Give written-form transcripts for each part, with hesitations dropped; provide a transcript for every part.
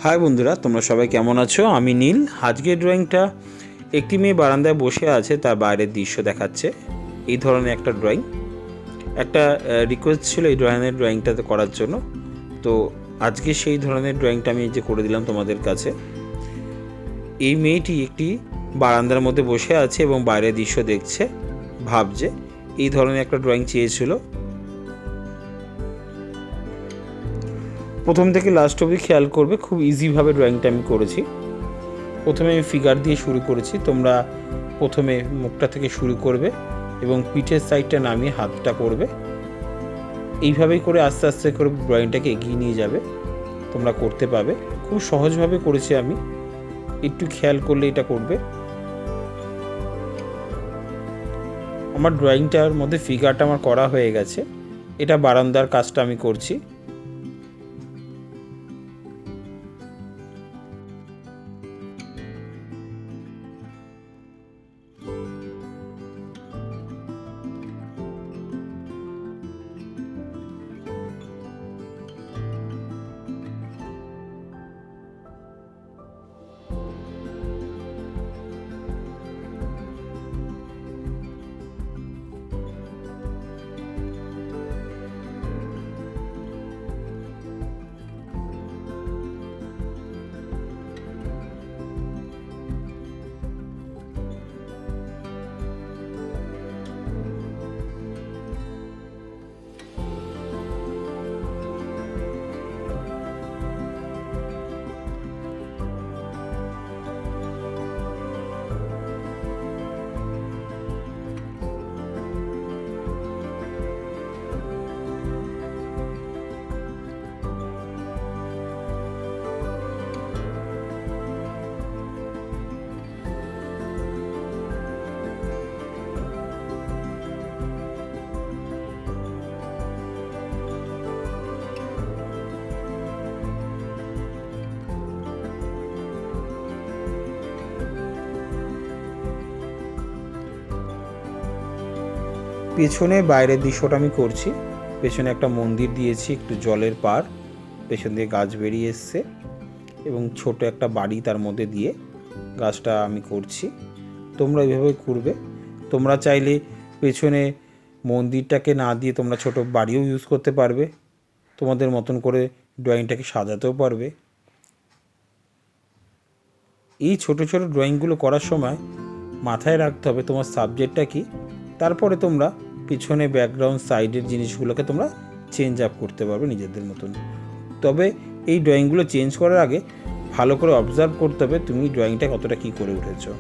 High বন্ধুরা, তোমরা সবাই কেমন আছো? আমি নীল। আজকের ড্রয়িংটা একটি মেয়ে বারান্দায় বসে আছে, তার বাইরের দৃশ্য দেখাচ্ছে। এই ধরনের একটা ড্রয়িং, একটা রিকোয়েস্ট ছিল এই ধরনের ড্রয়িংটাতে করার জন্য। তো আজকে সেই ধরনের ড্রয়িংটা আমি যে করে দিলাম তোমাদের কাছে। এই মেয়েটি একটি বারান্দার মধ্যে বসে আছে এবং বাইরের দৃশ্য দেখছে, ভাবছে। এই ধরনের একটা ড্রয়িং চেয়েছিল। প্রথম থেকে লাস্ট অবধি খেয়াল করবে, খুব ইজিভাবে ড্রয়িংটা আমি করেছি। প্রথমে আমি ফিগার দিয়ে শুরু করেছি। তোমরা প্রথমে মুখটা থেকে শুরু করবে এবং পিঠের সাইডটা নামিয়ে হাতটা করবে। এইভাবেই করে আস্তে আস্তে করে ড্রয়িংটাকে এগিয়ে নিয়ে যাবে, তোমরা করতে পাবে। খুব সহজভাবে করেছি আমি, একটু খেয়াল করলে এটা করবে। আমার ড্রয়িংটার মধ্যে ফিগারটা আমার করা হয়ে গেছে। এটা বারান্দার কাজটা আমি করছি। পেছনে বাইরের দৃশ্যটা আমি করছি। পেছনে একটা মন্দির দিয়েছি, একটু জলের পার, পেছন দিয়ে গাছ বেরিয়ে এসছে এবং ছোট একটা বাড়ি তার মধ্যে দিয়ে গাছটা আমি করছি। তোমরা এইভাবে করবে। তোমরা চাইলে পেছনে মন্দিরটাকে না দিয়ে তোমরা ছোট বাড়িও ইউজ করতে পারবে, তোমাদের মতন করে ড্রয়িংটাকে সাজাতেও পারবে। এই ছোট ছোট ড্রয়িংগুলো করার সময় মাথায় রাখতে হবে তোমার সাবজেক্টটা কী। তারপরে তোমরা পিছনে ব্যাকগ্রাউন্ড সাইডের জিনিসগুলোকে তোমরা চেঞ্জ আপ করতে পারবে নিজেদের মতন। তবে এই ড্রয়িংগুলো চেঞ্জ করার আগে ভালো করে অবজার্ভ করতে হবে তুমি ড্রয়িংটা কতটা কী করে উঠেছো।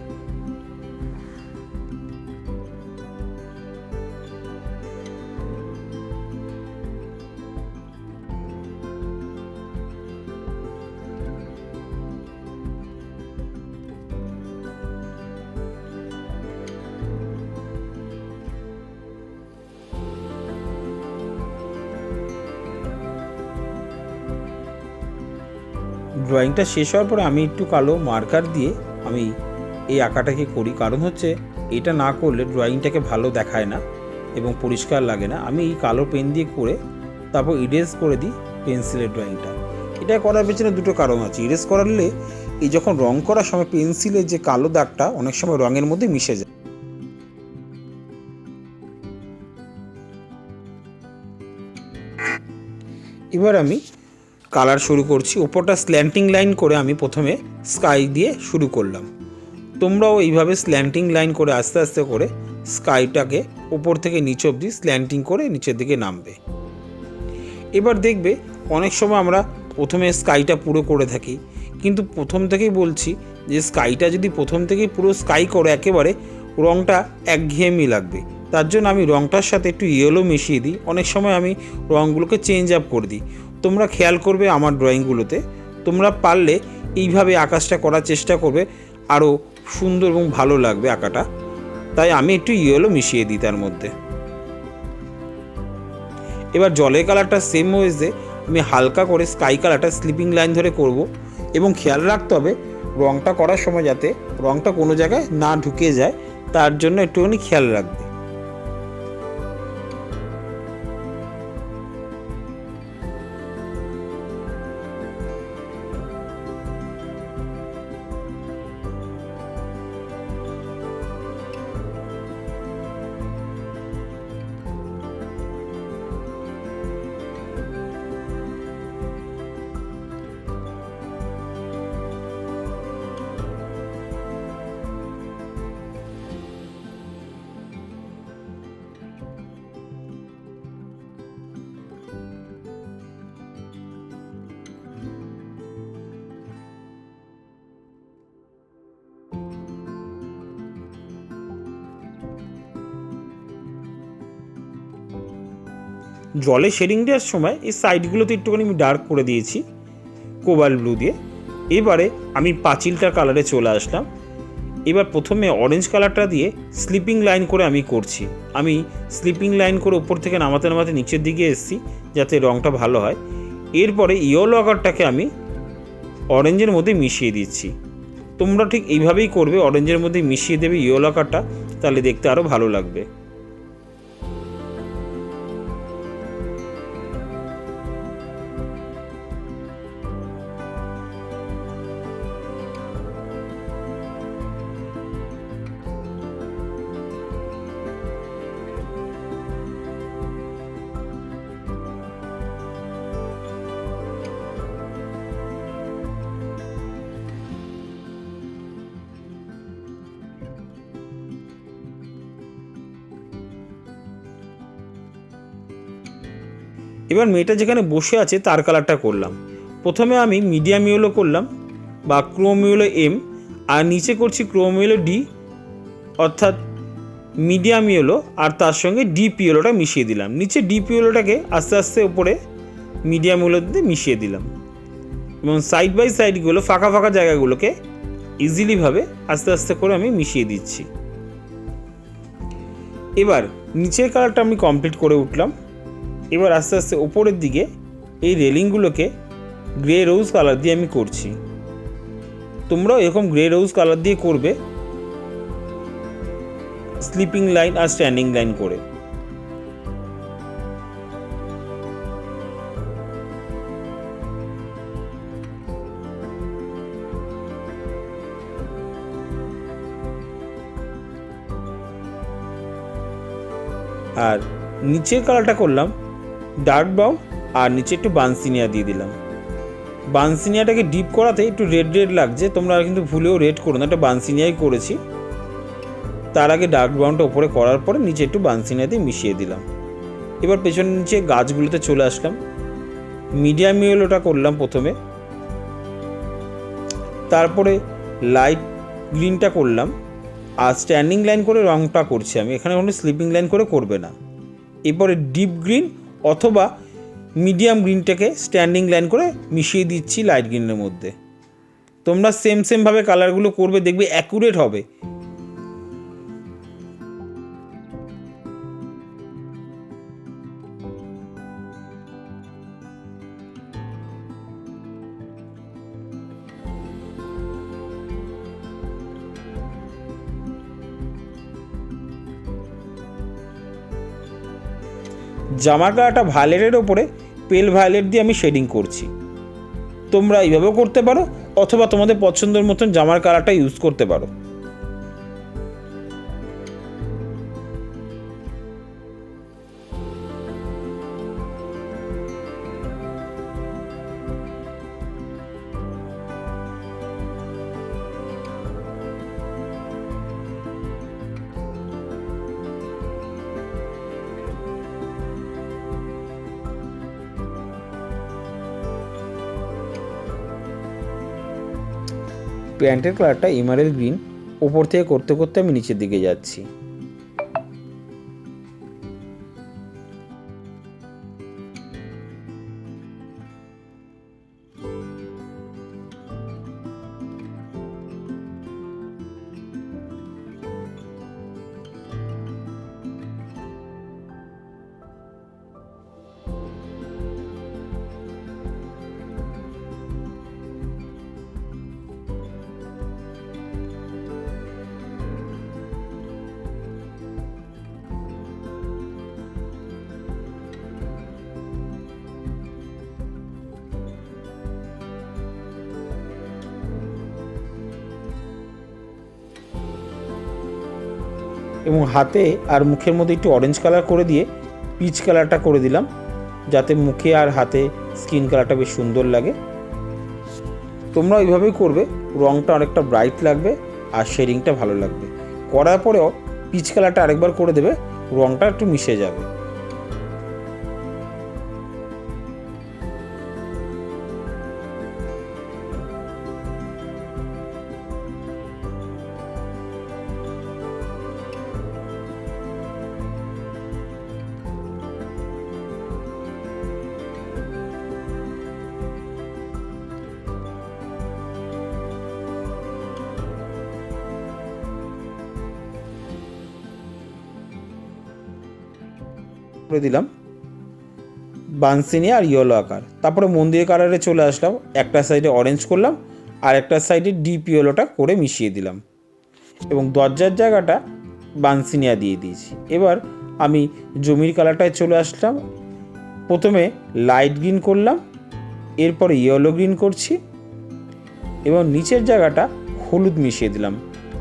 ড্রয়িংটা শেষ হওয়ার পরে আমি একটু কালো মার্কার দিয়ে আমি এই আঁকাটাকে করি, কারণ হচ্ছে এটা না করলে ড্রয়িংটাকে ভালো দেখায় না এবং পরিষ্কার লাগে না। আমি এই কালো পেন দিয়ে করে তারপর ইরেজ করে দিই পেন্সিলের ড্রয়িংটা। এটা করার পেছনে দুটো কারণ আছে। ইরেজ করালে এই যখন রং করার সময় পেন্সিলের যে কালো দাগটা অনেক সময় রঙের মধ্যে মিশে যায়। এবার আমি কালার শুরু করছি। ওপরটা স্ল্যান্টিং লাইন করে আমি প্রথমে স্কাই দিয়ে শুরু করলাম। তোমরাও এইভাবে স্ল্যান্টিং লাইন করে আস্তে আস্তে করে স্কাইটাকে ওপর থেকে নিচ অবধি স্ল্যান্টিং করে নিচের দিকে নামবে। এবার দেখবে অনেক সময় আমরা প্রথমে স্কাইটা পুরো করে থাকি, কিন্তু প্রথম থেকেই বলছি যে স্কাইটা যদি প্রথম থেকেই পুরো স্কাই করে একেবারে রঙটা একঘেয়েমি লাগবে। তার জন্য আমি রঙটার সাথে একটু ইয়েলো মিশিয়ে দিই। অনেক সময় আমি রঙগুলোকে চেঞ্জ আপ করে দিই। তোমরা খেয়াল করবে আমার ড্রয়িংগুলোতে, তোমরা পারলে এইভাবে আকাশটা করার চেষ্টা করবে, আরও সুন্দর এবং ভালো লাগবে আঁকাটা। তাই আমি একটু ইয়েলো মিশিয়ে দিই তার মধ্যে। এবার জলের কালারটা সেম ওয়েজে আমি হালকা করে স্কাই কালারটা স্লিপিং লাইন ধরে করব এবং খেয়াল রাখতে হবে রঙটা করার সময় যাতে রঙটা কোনো জায়গায় না ঢুকে যায়, তার জন্য একটুখানি খেয়াল রাখবে। জলে শেডিং দেওয়ার সময় এই সাইডগুলোতে একটুখানি আমি ডার্ক করে দিয়েছি কোবাল্ট ব্লু দিয়ে। এবারে আমি পাঁচিলটার কালারে চলে আসলাম। এবার প্রথমে অরেঞ্জ কালারটা দিয়ে স্লিপিং লাইন করে আমি করছি। আমি স্লিপিং লাইন করে উপর থেকে নামাতে নামাতে নিচের দিকে এসেছি যাতে রঙটা ভালো হয়। এরপরে ইয়েলো আকারটাকে আমি অরেঞ্জের মধ্যে মিশিয়ে দিচ্ছি। তোমরা ঠিক এইভাবেই করবে, অরেঞ্জের মধ্যে মিশিয়ে দেবে ইয়েলো আকারটা, তাহলে দেখতে আরও ভালো লাগবে। এবার মেয়েটা যেখানে বসে আছে তার কালারটা করলাম। প্রথমে আমি মিডিয়াম ইয়েলো করলাম বা ক্রোম ইয়েলো এম, আর নিচে করছি ক্রোম ইয়েলো ডি, অর্থাৎ মিডিয়াম ইয়েলো, আর তার সঙ্গে ডিপ ইয়েলোটা মিশিয়ে দিলাম। নিচে ডিপ ইয়েলোটাকে আস্তে আস্তে উপরে মিডিয়াম ইয়েলোতে মিশিয়ে দিলাম এবং সাইড বাই সাইডগুলো ফাঁকা ফাঁকা জায়গাগুলোকে ইজিলিভাবে আস্তে আস্তে করে আমি মিশিয়ে দিচ্ছি। এবার নিচের কালারটা আমি কমপ্লিট করে উঠলাম। এবার আস্তে আস্তে ওপরের দিকে এই রেলিংগুলোকে গ্রে রোজ কালার দিয়ে আমি করছি। তোমরাও এরকম গ্রে রোজ কালার দিয়ে করবে, স্লিপিং লাইন আর স্ট্যান্ডিং লাইন করে। আর নিচের কালারটা করলাম ডার্ক ব্রাউন, আর নিচে একটু বানসিনিয়া দিয়ে দিলাম। বানসিনিয়াটাকে ডিপ করাতে একটু রেড রেড লাগছে, তোমরা কিন্তু ভুলেও রেড করো না, একটা বানসিনিয়াই করেছি। তার আগে ডার্ক ব্রাউনটা ওপরে করার পরে নিচে একটু বানসিনিয়া দিয়ে মিশিয়ে দিলাম। এবার পেছনের নিচে গাছগুলোতে চলে আসলাম। মিডিয়াম ইয়েলোটা করলাম প্রথমে, তারপরে লাইট গ্রিনটা করলাম, আর স্ট্যান্ডিং লাইন করে রঙটা করছি আমি। এখানে কোনো স্লিপিং লাইন করে করবে না। এরপরে ডিপ গ্রিন অথবা মিডিয়াম গ্রিনটাকে স্ট্যান্ডিং লাইন করে মিশিয়ে দিচ্ছি লাইট গ্রিনের মধ্যে। তোমরা সেমভাবে কালারগুলো করবে, দেখবে অ্যাকুরেট হবে। জামার কালারটা ভায়োলেটের ওপরে পেল ভায়োলেট দিয়ে আমি শেডিং করছি। তোমরা এইভাবেও করতে পারো, অথবা তোমাদের পছন্দের মতন জামার কালারটা ইউজ করতে পারো। প্যান্টের কালারটা এমারেল গ্রিন, ওপর থেকে করতে করতে আমি নিচের দিকে যাচ্ছি। এবং হাতে আর মুখের মধ্যে একটু অরেঞ্জ কালার করে দিয়ে পিচ কালারটা করে দিলাম, যাতে মুখে আর হাতে স্কিন কালারটা বেশ সুন্দর লাগে। তোমরা ওইভাবেই করবে, রঙটা অনেকটা ব্রাইট লাগবে আর শেডিংটা ভালো লাগবে। করার পরেও পিচ কালারটা আরেকবার করে দেবে, রঙটা একটু মিশে যাবে। করে দিলাম বানসিনিয়া আর ইয়েলো আকার। তারপরে মন্দির কালারে চলে আসলাম, একটা সাইডে অরেঞ্জ করলাম আর একটা সাইডে ডিপ ইয়েলোটা করে মিশিয়ে দিলাম এবং দরজার জায়গাটা বানসিনিয়া দিয়ে দিয়েছি। এবার আমি জমির কালারটায় চলে আসলাম, প্রথমে লাইট গ্রিন করলাম, এরপরে ইয়েলো গ্রিন করছি এবং নিচের জায়গাটা হলুদ মিশিয়ে দিলাম।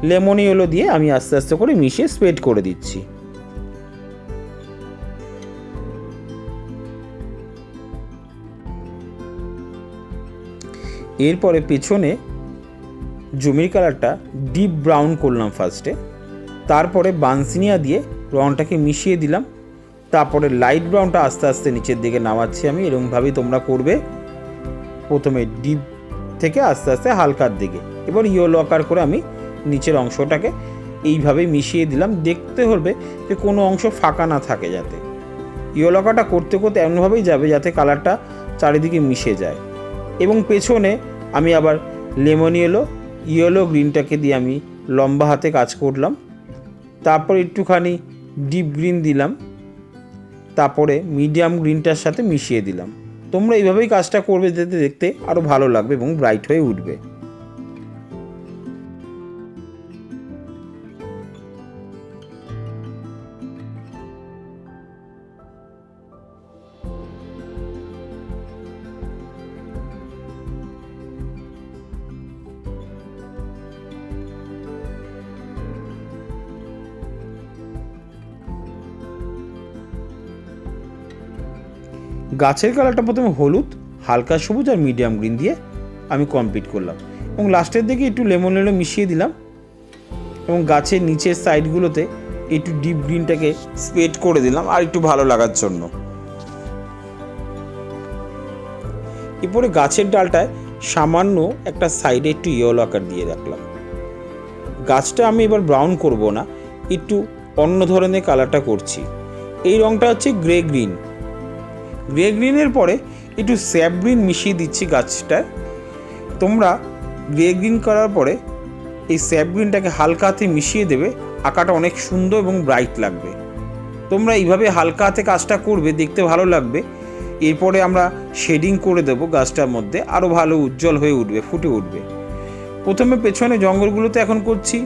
লেমন ইয়েলো দিয়ে আমি আস্তে আস্তে করে মিশিয়ে স্প্রেড করে দিচ্ছি। এরপরে পেছনে জমির কালারটা ডিপ ব্রাউন করলাম ফার্স্টে, তারপরে বানসিনিয়া দিয়ে রঙটাকে মিশিয়ে দিলাম, তারপরে লাইট ব্রাউনটা আস্তে আস্তে নিচের দিকে নামাচ্ছি আমি। এরকমভাবেই তোমরা করবে, প্রথমে ডিপ থেকে আস্তে আস্তে হালকার দিকে। এবার ইয়েলো আকার করে আমি নিচের অংশটাকে এইভাবেই মিশিয়ে দিলাম। দেখতে হবে যে কোনো অংশ ফাঁকা না থাকে, যাতে ইয়েলো আকারটা করতে করতে এমনভাবেই যাবে যাতে কালারটা চারিদিকে মিশে যায়। এবং পেছনে আমি আবার লেমন ইয়েলো গ্রিনটাকে দিয়ে আমি লম্বা হাতে কাজ করলাম, তারপর একটুখানি ডিপ গ্রিন দিলাম, তারপরে মিডিয়াম গ্রিনটার সাথে মিশিয়ে দিলাম। তোমরা এইভাবেই কাজটা করবে, যাতে দেখতে আরও ভালো লাগবে এবং ব্রাইট হয়ে উঠবে। গাছের কালারটা প্রথমে হলুদ, হালকা সবুজ আর মিডিয়াম গ্রিন দিয়ে আমি কমপ্লিট করলাম এবং লাস্টের দিকে একটু লেমন ইয়েলো মিশিয়ে দিলাম এবং গাছের নিচের সাইডগুলোতে একটু ডিপ গ্রিনটাকে স্প্রেড করে দিলাম আর একটু ভালো লাগার জন্য। এরপরে গাছের ডালটায় সামান্য একটা সাইডে একটু ইয়েলো আকার দিয়ে রাখলাম। গাছটা আমি এবার ব্রাউন করব না, একটু অন্য ধরনের কালারটা করছি। এই রঙটা হচ্ছে গ্রে গ্রিন। গ্রে গ্রিনের পরে একটু স্যাপ গ্রিন মিশিয়ে দিচ্ছি গাছটায়। তোমরা গ্রে গ্রিন করার পরে এই স্যাপ গ্রিনটাকে হালকা হাতে মিশিয়ে দেবে, আঁকাটা অনেক সুন্দর এবং ব্রাইট লাগবে। তোমরা এইভাবে হালকা হাতে কাজটা করবে, দেখতে ভালো লাগবে। এরপরে আমরা শেডিং করে দেবো গাছটার মধ্যে, আরও ভালো উজ্জ্বল হয়ে উঠবে, ফুটে উঠবে। প্রথমে পেছনে জঙ্গলগুলোতে এখন করছি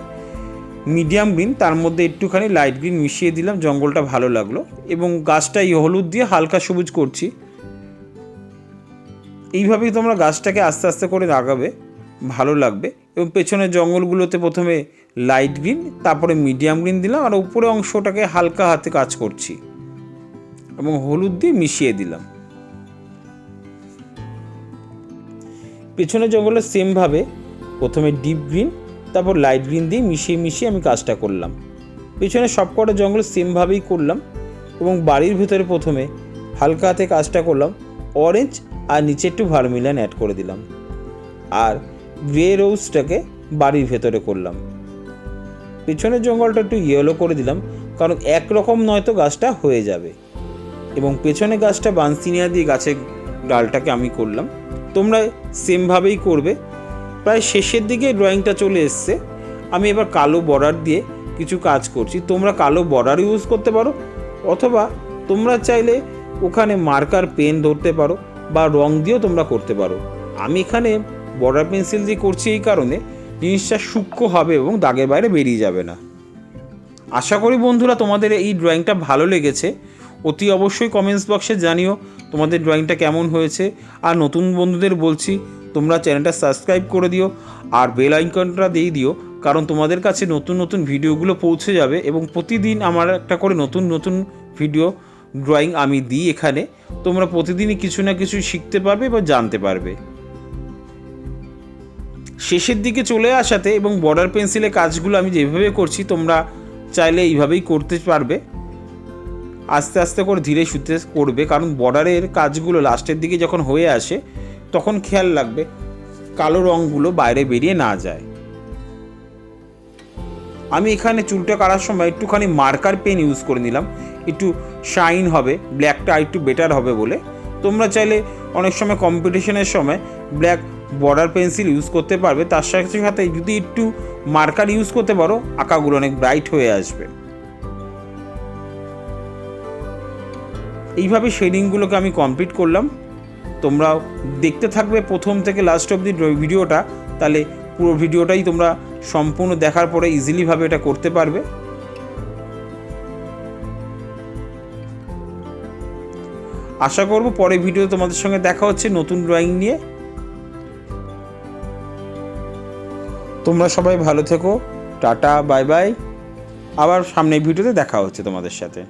মিডিয়াম গ্রিন, তার মধ্যে একটুখানি লাইট গ্রিন মিশিয়ে দিলাম, জঙ্গলটা ভালো লাগলো। এবং গাছটা এই হলুদ দিয়ে হালকা সবুজ করছি। এইভাবেই তোমরা গাছটাকে আস্তে আস্তে করে লাগাবে, ভালো লাগবে। এবং পেছনের জঙ্গলগুলোতে প্রথমে লাইট গ্রিন, তারপরে মিডিয়াম গ্রিন দিলাম আর উপরে অংশটাকে হালকা হাতে কাজ করছি এবং হলুদ দিয়ে মিশিয়ে দিলাম। পেছনের জঙ্গলে সেমভাবে প্রথমে ডিপ গ্রিন, তারপর লাইট গ্রিন দিয়ে মিশিয়ে মিশিয়ে আমি কাজটা করলাম। পেছনে সবকটা জঙ্গল সেমভাবেই করলাম এবং বাড়ির ভিতরে প্রথমে হালকা হাতে কাজটা করলাম, অরেঞ্জ আর নিচে একটু ভার্মিলিয়ন অ্যাড করে দিলাম আর গ্রে রোজটাকে বাড়ির ভেতরে করলাম। পেছনের জঙ্গলটা একটু ইয়েলো করে দিলাম, কারণ একরকম নয়তো গাছটা হয়ে যাবে। এবং পেছনে গাছটা বানসিনিয়া দিয়ে গাছের ডালটাকে আমি করলাম। তোমরা সেমভাবেই করবে। প্রায় শেষের দিকে ড্রয়িংটা চলে এসছে। আমি এবার কালো বর্ডার দিয়ে কিছু কাজ করছি। তোমরা কালো বর্ডার ইউজ করতে পারো, অথবা তোমরা চাইলে ওখানে মার্কার পেন ধরতে পারো বা রং দিয়েও তোমরা করতে পারো। আমি এখানে বর্ডার পেন্সিল দিয়ে করছি এই কারণে জিনিসটা সূক্ষ্ম হবে এবং দাগের বাইরে বেরিয়ে যাবে না। আশা করি বন্ধুরা তোমাদের এই ড্রয়িংটা ভালো লেগেছে। অতি অবশ্যই কমেন্টস বক্সে জানিও তোমাদের ড্রয়িংটা কেমন হয়েছে। আর নতুন বন্ধুদের বলছি, তোমরা চ্যানেলটা সাবস্ক্রাইব করে দিও আর বেল আইকনটা দিয়ে দিও, কারণ তোমাদের কাছে নতুন নতুন ভিডিওগুলো পৌঁছে যাবে এবং প্রতিদিন আমার একটা করে নতুন নতুন ভিডিও ড্রয়িং আমি দিই এখানে। তোমরা প্রতিদিনই কিছু না কিছু শিখতে পারবে বা জানতে পারবে। শেষের দিকে চলে আসাতে এবং বর্ডার পেন্সিলে কাজগুলো আমি যেভাবে করছি তোমরা চাইলে এইভাবেই করতে পারবে। আস্তে আস্তে করে ধীরে সুস্থে করবে, কারণ বর্ডারের কাজগুলো লাস্টের দিকে যখন হয়ে আসে তখন খেয়াল রাখবে কালো রঙগুলো বাইরে বেরিয়ে না যায়। আমি এখানে চুলটা কাটার সময় একটুখানি মার্কার পেন ইউজ করে নিলাম, একটু শাইন হবে, ব্ল্যাকটা একটু বেটার হবে বলে। তোমরা চাইলে অনেক সময় কম্পিটিশনের সময় ব্ল্যাক বর্ডার পেন্সিল ইউজ করতে পারবে, তার সাথে সাথে যদি একটু মার্কার ইউজ করতে পারো আঁকাগুলো অনেক ব্রাইট হয়ে আসবে। এইভাবে শেডিংগুলোকে আমি কমপ্লিট করলাম। তোমরাও দেখতে থাকবে প্রথম থেকে লাস্ট অবধি ভিডিওটা, তাহলে পুরো ভিডিওটাই তোমরা সম্পূর্ণ দেখার পরে ইজিলিভাবে এটা করতে পারবে। আশা করব পরের ভিডিও তোমাদের সঙ্গে দেখা হচ্ছে নতুন ড্রয়িং নিয়ে। তোমরা সবাই ভালো থেকো, টাটা, বাই বাই। আবার সামনের ভিডিওতে দেখা হচ্ছে তোমাদের সাথে।